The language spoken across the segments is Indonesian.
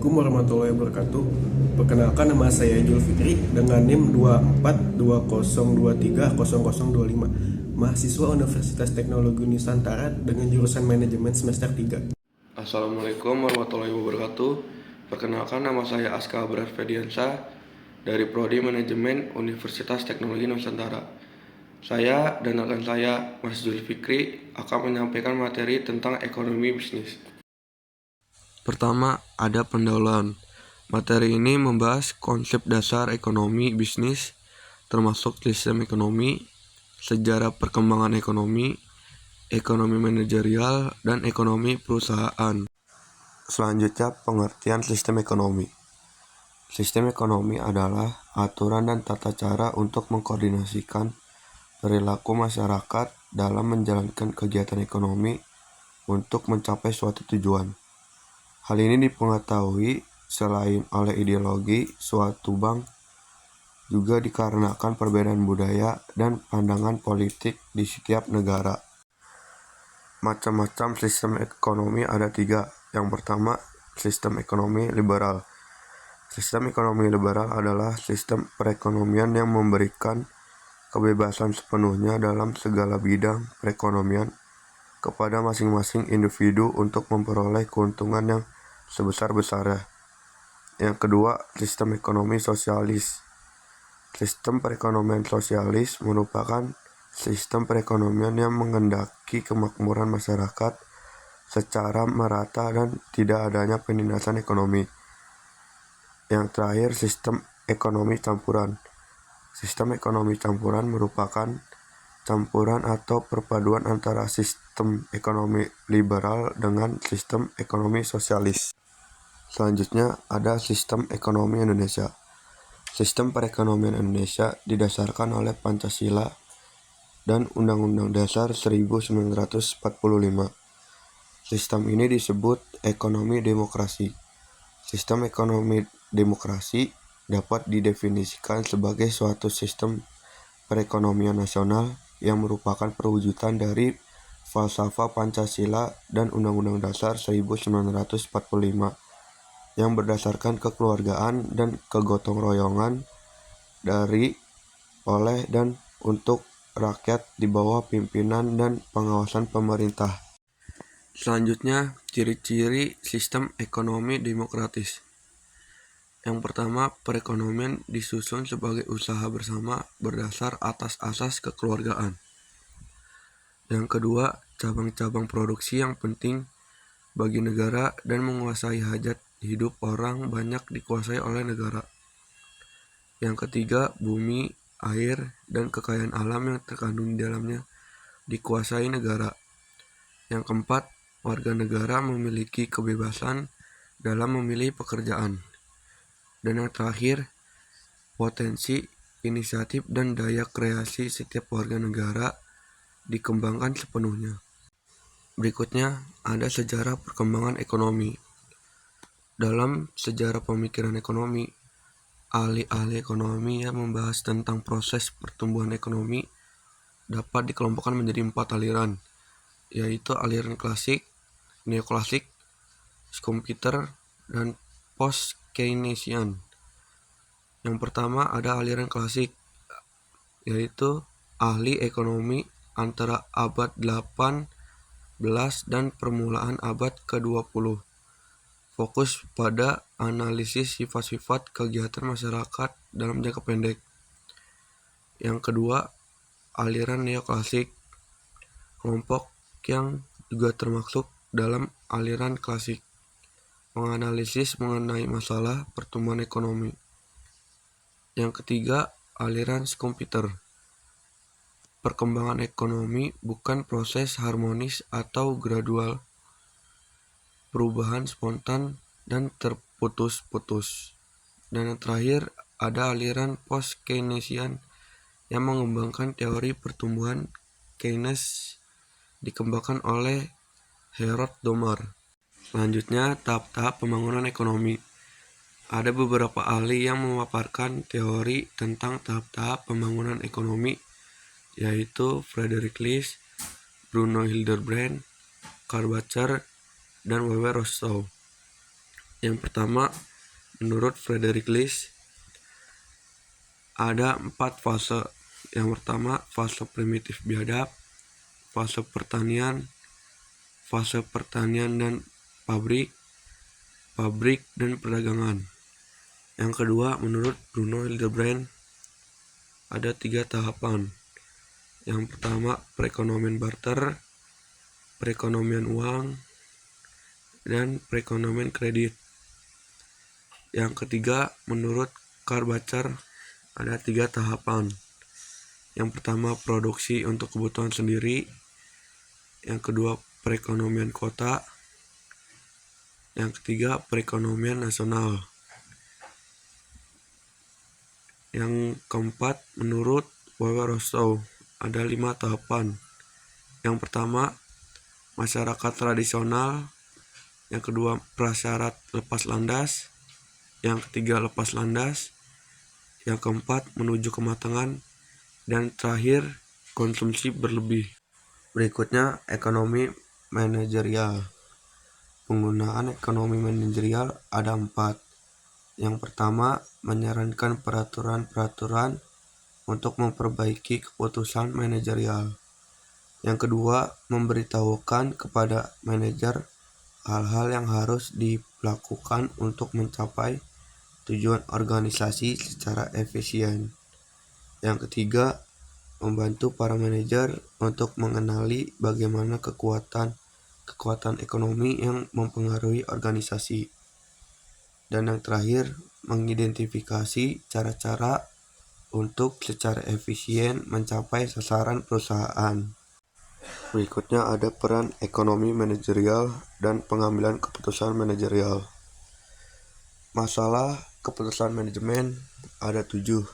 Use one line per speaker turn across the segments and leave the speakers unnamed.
Assalamualaikum warahmatullahi wabarakatuh. Perkenalkan, nama saya Julfikri dengan NIM 2420230025, mahasiswa Universitas Teknologi Nusantara dengan jurusan Manajemen semester 3.
Assalamualaikum warahmatullahi wabarakatuh. Perkenalkan, nama saya Aska Abrar Fediansa dari Prodi Manajemen Universitas Teknologi Nusantara. Saya dan rekan saya, Mas Zulfikri, akan menyampaikan materi tentang ekonomi bisnis. Pertama, ada pendahuluan. Materi ini membahas konsep dasar ekonomi bisnis, termasuk sistem ekonomi, sejarah perkembangan ekonomi, ekonomi manajerial, dan ekonomi perusahaan. Selanjutnya, pengertian sistem ekonomi. Sistem ekonomi adalah aturan dan tata cara untuk mengkoordinasikan perilaku masyarakat dalam menjalankan kegiatan ekonomi untuk mencapai suatu tujuan. Hal ini dipengetahui selain oleh ideologi suatu bank, juga dikarenakan perbedaan budaya dan pandangan politik di setiap negara. Macam-macam sistem ekonomi ada 3. Yang pertama, sistem ekonomi liberal. Sistem ekonomi liberal adalah sistem perekonomian yang memberikan kebebasan sepenuhnya dalam segala bidang perekonomian kepada masing-masing individu untuk memperoleh keuntungan yang sebesar-besarnya. Yang kedua, sistem ekonomi sosialis. Sistem perekonomian sosialis merupakan sistem perekonomian yang menghendaki kemakmuran masyarakat secara merata dan tidak adanya penindasan ekonomi. Yang terakhir, sistem ekonomi campuran. Sistem ekonomi campuran merupakan campuran atau perpaduan antara sistem ekonomi liberal dengan sistem ekonomi sosialis. Selanjutnya ada sistem ekonomi Indonesia. Sistem perekonomian Indonesia didasarkan oleh Pancasila dan Undang-Undang Dasar 1945. Sistem ini disebut ekonomi demokrasi. Sistem ekonomi demokrasi dapat didefinisikan sebagai suatu sistem perekonomian nasional yang merupakan perwujudan dari falsafah Pancasila dan Undang-Undang Dasar 1945 yang berdasarkan kekeluargaan dan kegotong royongan dari, oleh, dan untuk rakyat di bawah pimpinan dan pengawasan pemerintah. Selanjutnya, ciri-ciri sistem ekonomi demokratis. Yang pertama, perekonomian disusun sebagai usaha bersama berdasar atas asas kekeluargaan. Yang kedua, cabang-cabang produksi yang penting bagi negara dan menguasai hajat hidup orang banyak dikuasai oleh negara. Yang ketiga, bumi, air, dan kekayaan alam yang terkandung di dalamnya dikuasai negara. Yang keempat, warga negara memiliki kebebasan dalam memilih pekerjaan. Dan yang terakhir, potensi, inisiatif, dan daya kreasi setiap warga negara dikembangkan sepenuhnya. Berikutnya, ada sejarah perkembangan ekonomi. Dalam sejarah pemikiran ekonomi, ahli-ahli ekonomi yang membahas tentang proses pertumbuhan ekonomi dapat dikelompokkan menjadi 4 aliran, yaitu aliran klasik, neoklasik, Schumpeter, dan post-Keynesian. Yang pertama ada aliran klasik, yaitu ahli ekonomi antara abad 18 dan permulaan abad ke-20. Fokus pada analisis sifat-sifat kegiatan masyarakat dalam jangka pendek. Yang kedua, aliran neoklasik, kelompok yang juga termasuk dalam aliran klasik, menganalisis mengenai masalah pertumbuhan ekonomi. Yang ketiga, aliran Schumpeter. Perkembangan ekonomi bukan proses harmonis atau gradual, perubahan spontan dan terputus-putus. Dan yang terakhir ada aliran post-Keynesian yang mengembangkan teori pertumbuhan Keynes dikembangkan oleh Harold Domar. Selanjutnya, tahap-tahap pembangunan ekonomi. Ada beberapa ahli yang memaparkan teori tentang tahap-tahap pembangunan ekonomi, yaitu Frederick List, Bruno Hildebrand, Karl Bacher, dan W. Rostow. Yang pertama, menurut Frederick List, ada 4 fase. Yang pertama, fase primitif biadab, fase pertanian dan pabrik dan perdagangan. Yang kedua, menurut Bruno Hildebrand, ada 3 tahapan. Yang pertama, perekonomian barter, perekonomian uang, dan perekonomian kredit. Yang ketiga, menurut Karl Bacher, ada 3 tahapan. Yang pertama, produksi untuk kebutuhan sendiri. Yang kedua, perekonomian kota. Yang ketiga, perekonomian nasional. Yang keempat, menurut Weber Rostow, ada 5 tahapan. Yang pertama, masyarakat tradisional. Yang kedua, prasyarat lepas landas. Yang ketiga, lepas landas. Yang keempat, menuju kematangan. Dan terakhir, konsumsi berlebih. Berikutnya, ekonomi manajerial. Penggunaan ekonomi manajerial ada 4. Yang pertama, menyarankan peraturan-peraturan untuk memperbaiki keputusan manajerial. Yang kedua, memberitahukan kepada manajer hal-hal yang harus dilakukan untuk mencapai tujuan organisasi secara efisien. Yang ketiga, membantu para manajer untuk mengenali bagaimana kekuatan ekonomi yang mempengaruhi organisasi. Dan yang terakhir, mengidentifikasi cara-cara untuk secara efisien mencapai sasaran perusahaan. Berikutnya ada peran ekonomi manajerial dan pengambilan keputusan manajerial. Masalah keputusan manajemen ada 7.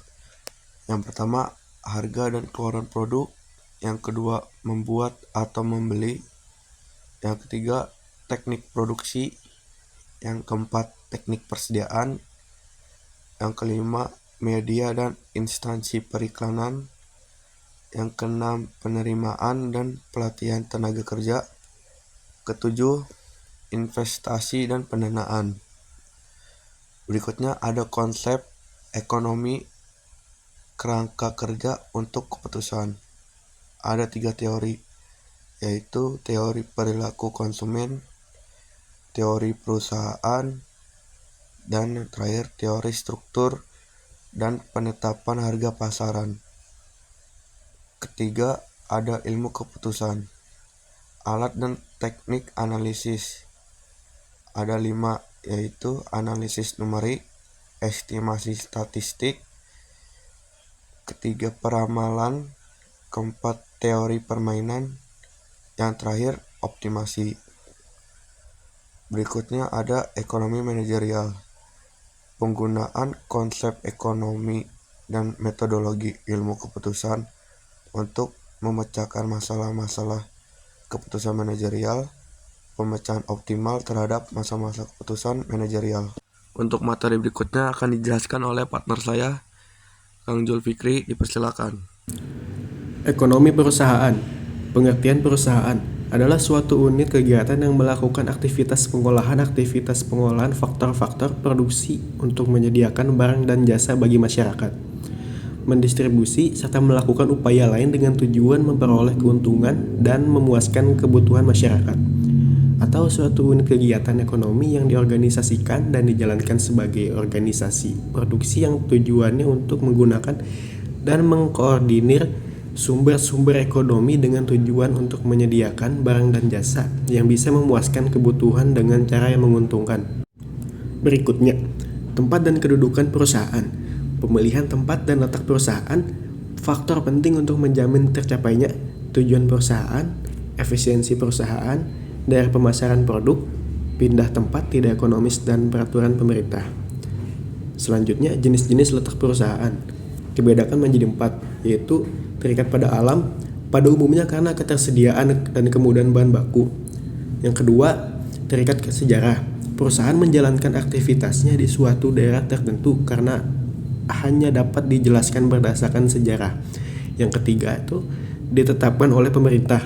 Yang pertama, harga dan keluaran produk. Yang kedua, membuat atau membeli. Yang ketiga, teknik produksi. Yang keempat, teknik persediaan. Yang kelima, media dan instansi periklanan. Yang keenam, penerimaan dan pelatihan tenaga kerja. Ketujuh, investasi dan pendanaan. Berikutnya ada konsep ekonomi kerangka kerja untuk keputusan. Ada 3 teori, yaitu teori perilaku konsumen, teori perusahaan, dan yang terakhir teori struktur dan penetapan harga pasaran. Ketiga, ada ilmu keputusan, alat dan teknik analisis. Ada 5, yaitu analisis numerik, estimasi statistik, ketiga peramalan, keempat teori permainan, yang terakhir optimasi. Berikutnya ada ekonomi manajerial. Penggunaan konsep ekonomi dan metodologi ilmu keputusan untuk memecahkan masalah-masalah keputusan manajerial, pemecahan optimal terhadap masa-masa keputusan manajerial. Untuk materi berikutnya akan dijelaskan oleh partner saya, Kang Zulfikri, dipersilakan.
Ekonomi perusahaan. Pengertian perusahaan adalah suatu unit kegiatan yang melakukan aktivitas pengolahan faktor-faktor produksi untuk menyediakan barang dan jasa bagi masyarakat, mendistribusi, serta melakukan upaya lain dengan tujuan memperoleh keuntungan dan memuaskan kebutuhan masyarakat, atau suatu unit kegiatan ekonomi yang diorganisasikan dan dijalankan sebagai organisasi produksi yang tujuannya untuk menggunakan dan mengkoordinir sumber-sumber ekonomi dengan tujuan untuk menyediakan barang dan jasa yang bisa memuaskan kebutuhan dengan cara yang menguntungkan. Berikutnya, tempat dan kedudukan perusahaan. Pemilihan tempat dan letak perusahaan faktor penting untuk menjamin tercapainya tujuan perusahaan, efisiensi perusahaan, daerah pemasaran produk, pindah tempat tidak ekonomis, dan peraturan pemerintah. Selanjutnya, jenis-jenis letak perusahaan dibedakan menjadi 4, yaitu terikat pada alam, pada umumnya karena ketersediaan dan kemudahan bahan baku. Yang kedua, terikat ke sejarah. Perusahaan menjalankan aktivitasnya di suatu daerah tertentu karena hanya dapat dijelaskan berdasarkan sejarah. Yang ketiga itu ditetapkan oleh pemerintah.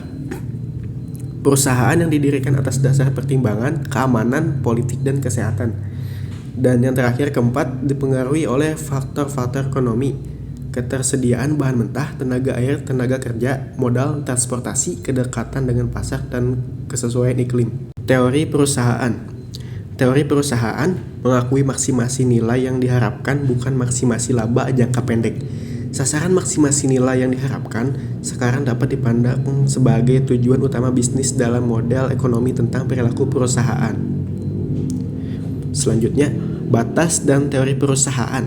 Perusahaan yang didirikan atas dasar pertimbangan, keamanan, politik, dan kesehatan. Dan yang terakhir, keempat, dipengaruhi oleh faktor-faktor ekonomi, ketersediaan bahan mentah, tenaga air, tenaga kerja, modal, transportasi, kedekatan dengan pasar, dan kesesuaian iklim. Teori perusahaan. Teori perusahaan mengakui maksimasi nilai yang diharapkan, bukan maksimasi laba jangka pendek. Sasaran maksimasi nilai yang diharapkan sekarang dapat dipandang sebagai tujuan utama bisnis dalam model ekonomi tentang perilaku perusahaan. Selanjutnya, batas dan teori perusahaan.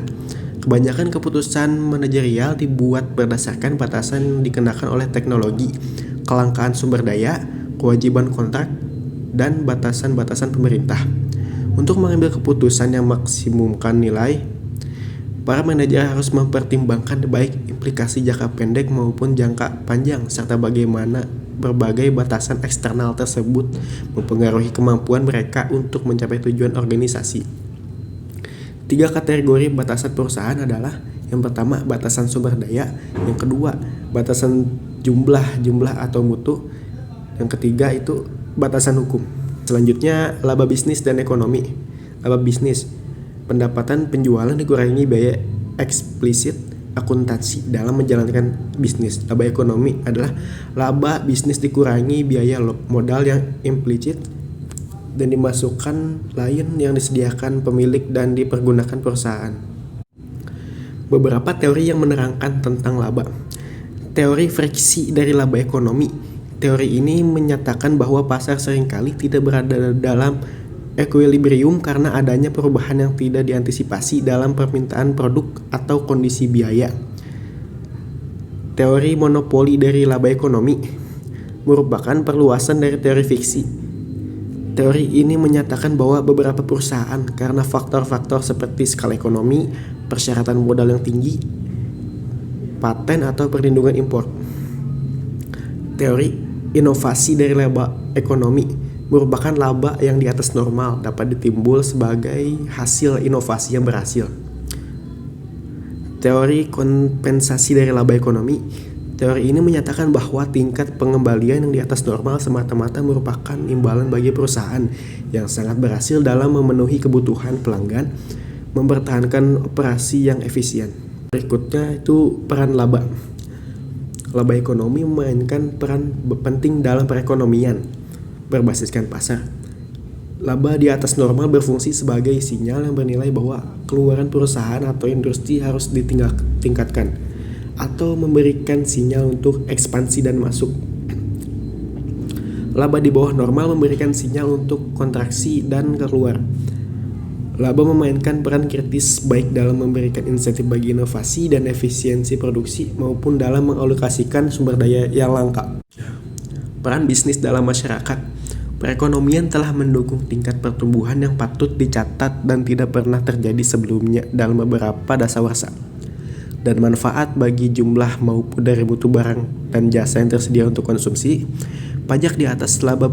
Kebanyakan keputusan manajerial dibuat berdasarkan batasan yang dikenakan oleh teknologi, kelangkaan sumber daya, kewajiban kontrak, dan batasan-batasan pemerintah. Untuk mengambil keputusan yang maksimumkan nilai, para manajer harus mempertimbangkan baik implikasi jangka pendek maupun jangka panjang, serta bagaimana berbagai batasan eksternal tersebut mempengaruhi kemampuan mereka untuk mencapai tujuan organisasi. 3 kategori batasan perusahaan adalah: yang pertama, batasan sumber daya; yang kedua, batasan jumlah atau mutu; yang ketiga itu batasan hukum. Selanjutnya, laba bisnis dan ekonomi. Laba bisnis, pendapatan penjualan dikurangi biaya eksplisit akuntansi dalam menjalankan bisnis. Laba ekonomi adalah laba bisnis dikurangi biaya modal yang implisit dan dimasukkan lain yang disediakan pemilik dan dipergunakan perusahaan. Beberapa teori yang menerangkan tentang laba. Teori friksi dari laba ekonomi. Teori ini menyatakan bahwa pasar seringkali tidak berada dalam equilibrium karena adanya perubahan yang tidak diantisipasi dalam permintaan produk atau kondisi biaya. Teori monopoli dari laba ekonomi merupakan perluasan dari teori fiksi. Teori ini menyatakan bahwa beberapa perusahaan, karena faktor-faktor seperti skala ekonomi, persyaratan modal yang tinggi, paten atau perlindungan impor. Teori inovasi dari laba ekonomi merupakan laba yang di atas normal dapat ditimbul sebagai hasil inovasi yang berhasil. Teori kompensasi dari laba ekonomi. Teori ini menyatakan bahwa tingkat pengembalian yang di atas normal semata-mata merupakan imbalan bagi perusahaan yang sangat berhasil dalam memenuhi kebutuhan pelanggan, mempertahankan operasi yang efisien. Berikutnya itu peran laba. Laba ekonomi memainkan peran penting dalam perekonomian berbasiskan pasar. Laba di atas normal berfungsi sebagai sinyal yang bernilai bahwa keluaran perusahaan atau industri harus ditingkatkan, atau memberikan sinyal untuk ekspansi dan masuk. Laba di bawah normal memberikan sinyal untuk kontraksi dan keluar. Laba memainkan peran kritis baik dalam memberikan insentif bagi inovasi dan efisiensi produksi maupun dalam mengalokasikan sumber daya yang langka. Peran bisnis dalam masyarakat. Perekonomian telah mendukung tingkat pertumbuhan yang patut dicatat dan tidak pernah terjadi sebelumnya dalam beberapa dasawarsa. Dan manfaat bagi jumlah maupun dari mutu barang dan jasa yang tersedia untuk konsumsi, pajak di atas laba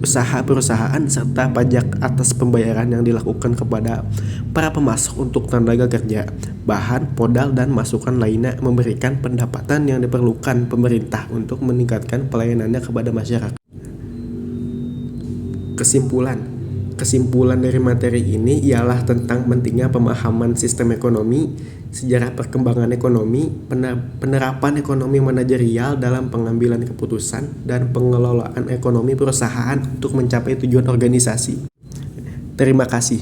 usaha perusahaan, serta pajak atas pembayaran yang dilakukan kepada para pemasok untuk tenaga kerja, bahan, modal, dan masukan lainnya memberikan pendapatan yang diperlukan pemerintah untuk meningkatkan pelayanannya kepada masyarakat. Kesimpulan dari materi ini ialah tentang pentingnya pemahaman sistem ekonomi, sejarah perkembangan ekonomi, penerapan ekonomi manajerial dalam pengambilan keputusan, dan pengelolaan ekonomi perusahaan untuk mencapai tujuan organisasi. Terima kasih.